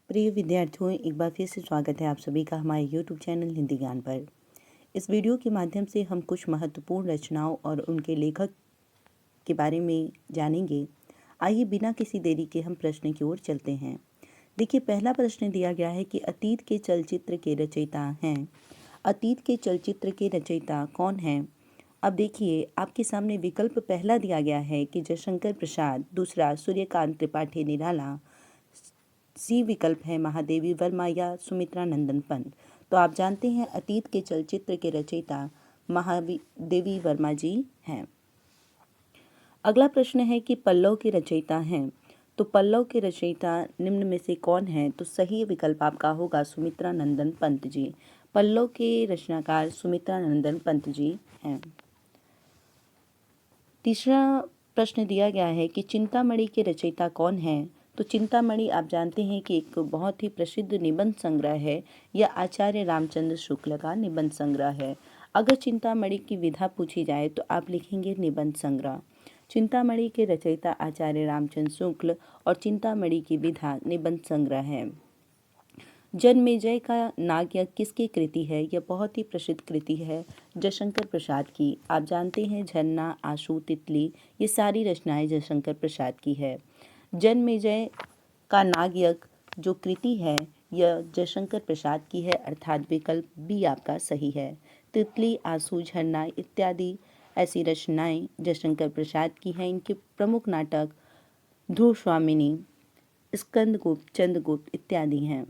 प्रिय विद्यार्थियों, एक बार फिर से स्वागत है आप सभी का हमारे YouTube चैनल हिंदी ज्ञान पर। इस वीडियो के माध्यम से हम कुछ महत्वपूर्ण रचनाओं और उनके लेखक के बारे में जानेंगे। आइए बिना किसी देरी के हम प्रश्न की ओर चलते हैं। देखिए, पहला प्रश्न दिया गया है कि अतीत के चलचित्र के रचयिता हैं। अतीत के चलचित्र के रचयिता कौन हैं? अब देखिए, आपके सामने विकल्प पहला दिया गया है कि जयशंकर प्रसाद, दूसरा सूर्यकांत त्रिपाठी निराला, सी विकल्प है महादेवी वर्मा या सुमित्रा नंदन पंत। तो आप जानते हैं अतीत के चलचित्र के रचयिता महादेवी वर्मा जी हैं। अगला प्रश्न है कि पल्लव के रचयिता हैं। तो पल्लव के रचयिता निम्न में से कौन है? तो सही विकल्प आपका होगा सुमित्रा नंदन पंत जी। पल्लव के रचनाकार सुमित्रा नंदन पंत जी हैं। तीसरा प्रश्न दिया गया है कि चिंतामणि के रचयिता कौन हैं? तो चिंतामणि आप जानते हैं कि एक बहुत ही प्रसिद्ध निबंध संग्रह है। यह आचार्य रामचंद्र शुक्ल का निबंध संग्रह है। अगर चिंतामणि की विधा पूछी जाए तो आप लिखेंगे निबंध संग्रह। चिंतामणि के रचयिता आचार्य रामचंद्र शुक्ल और चिंतामणि की विधा निबंध संग्रह है। जन्मेजय का नागयज्ञ किसकी कृति है? यह बहुत ही प्रसिद्ध कृति है जयशंकर प्रसाद की। आप जानते हैं झरना, आशु, तितली, ये सारी रचनाएं जयशंकर प्रसाद की है। जन्मेजय का नागयज्ञ जो कृति है यह जयशंकर प्रसाद की है, अर्थात विकल्प बी आपका सही है। तितली, आंसू, झरना इत्यादि ऐसी रचनाएं जयशंकर प्रसाद की हैं। इनके प्रमुख नाटक ध्रुव स्वामिनी, स्कंदगुप्त, चंद्रगुप्त इत्यादि हैं।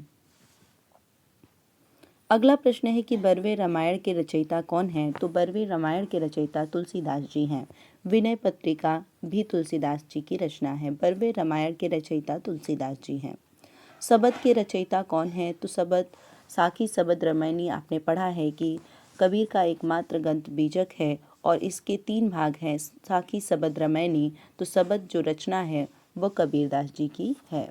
अगला प्रश्न है कि बरवे रामायण के रचयिता कौन हैं? तो बरवे रामायण के रचयिता तुलसीदास जी हैं। विनय पत्रिका भी तुलसीदास जी की रचना है। बरवे रामायण के रचयिता तुलसीदास जी हैं। सबद के रचयिता कौन है? तो सबद साखी सबद रामायणी आपने पढ़ा है कि कबीर का एकमात्र ग्रंथ बीजक है और इसके 3 भाग हैं, साखी सबद रामायणी। तो सबद जो रचना है वह कबीरदास जी की है।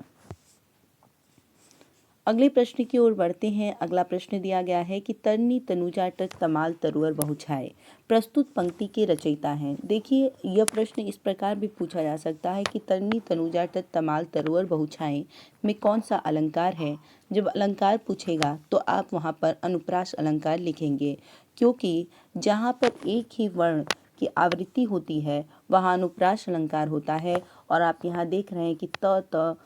अगले प्रश्न की ओर बढ़ते हैं। अगला प्रश्न दिया गया है कि तरनी तनुजा तट तमाल तरुअर बहुछाए प्रस्तुत पंक्ति के रचयिता हैं। देखिए, यह प्रश्न इस प्रकार भी पूछा जा सकता है कि तरनी तनुजा तट तमाल तरुअर बहुछाए में कौन सा अलंकार है? जब अलंकार पूछेगा तो आप वहां पर अनुप्रास अलंकार लिखेंगे, क्योंकि जहाँ पर एक ही वर्ण की आवृत्ति होती है वहाँ अनुप्रास अलंकार होता है। और आप यहाँ देख रहे हैं कि त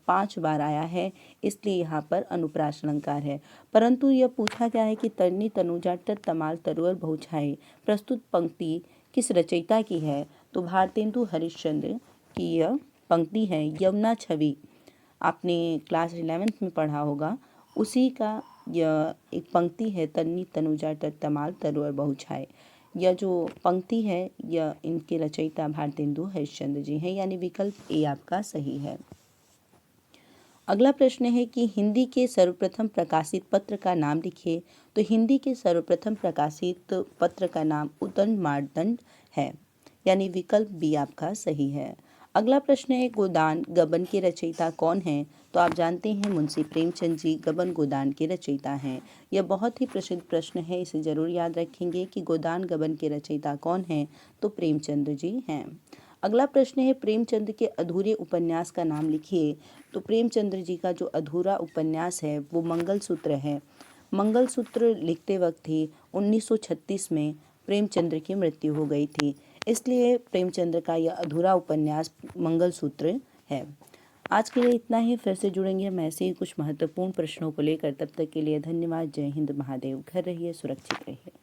5 बार आया है, इसलिए यहाँ पर अनुप्रास अलंकार है। परंतु यह पूछा गया है कि तरनी तनुजा तट तमाल तरुअर बहुछाए प्रस्तुत पंक्ति किस रचयिता की है? तो भारतेंदु हरिश्चंद्र की यह पंक्ति है। यमुना छवि आपने क्लास 11th में पढ़ा होगा, उसी का यह एक पंक्ति है, तरनी तनुजा तट तमाल तरुअर बहुछाए। यह जो पंक्ति है यह इनके रचयिता भारतेंदु हरिश्चंद्र जी हैं, यानी विकल्प ए आपका सही है। अगला प्रश्न है कि हिंदी के सर्वप्रथम प्रकाशित पत्र का नाम लिखिए। तो हिंदी के सर्वप्रथम प्रकाशित पत्र का नाम उद्दंड मार्तंड है, यानी विकल्प बी आपका सही है। अगला प्रश्न है गोदान गबन के रचयिता कौन हैं? तो आप जानते हैं मुंशी प्रेमचंद जी गबन गोदान के रचयिता हैं। यह बहुत ही प्रसिद्ध प्रश्न है, इसे जरूर याद रखेंगे कि गोदान गबन के रचयिता कौन हैं? तो प्रेमचंद जी हैं। अगला प्रश्न है प्रेमचंद के अधूरे उपन्यास का नाम लिखिए। तो प्रेमचंद्र जी का जो अधूरा उपन्यास है वो मंगलसूत्र है। मंगलसूत्र लिखते वक्त ही 1936 में प्रेमचंद्र की मृत्यु हो गई थी, इसलिए प्रेमचंद्र का यह अधूरा उपन्यास मंगलसूत्र है। आज के लिए इतना ही। फिर से जुड़ेंगे हम ऐसे ही कुछ महत्वपूर्ण प्रश्नों को लेकर। तब तक के लिए धन्यवाद। जय हिंद, महादेव। घर रहिए, सुरक्षित रहिए।